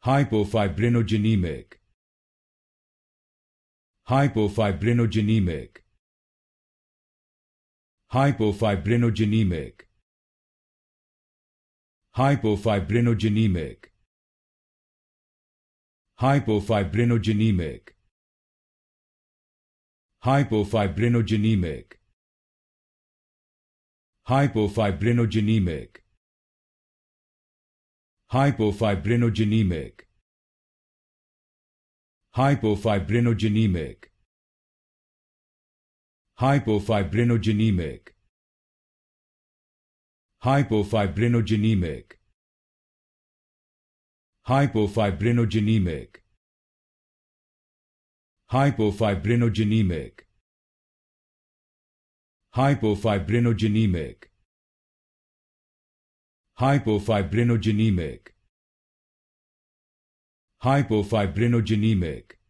Hypofibrinogenemic. Hypofibrinogenemic. Hypofibrinogenemic. Hypofibrinogenemic. Hypofibrinogenemic. Hypofibrinogenemic. Hypofibrinogenemic. Hypofibrinogenemic. Hypofibrinogenemic. Hypofibrinogenemic. Hypofibrinogenemic. Hypofibrinogenemic. Hypofibrinogenemic. Hypofibrinogenemic. Hypofibrinogenemic. Hypofibrinogenemic.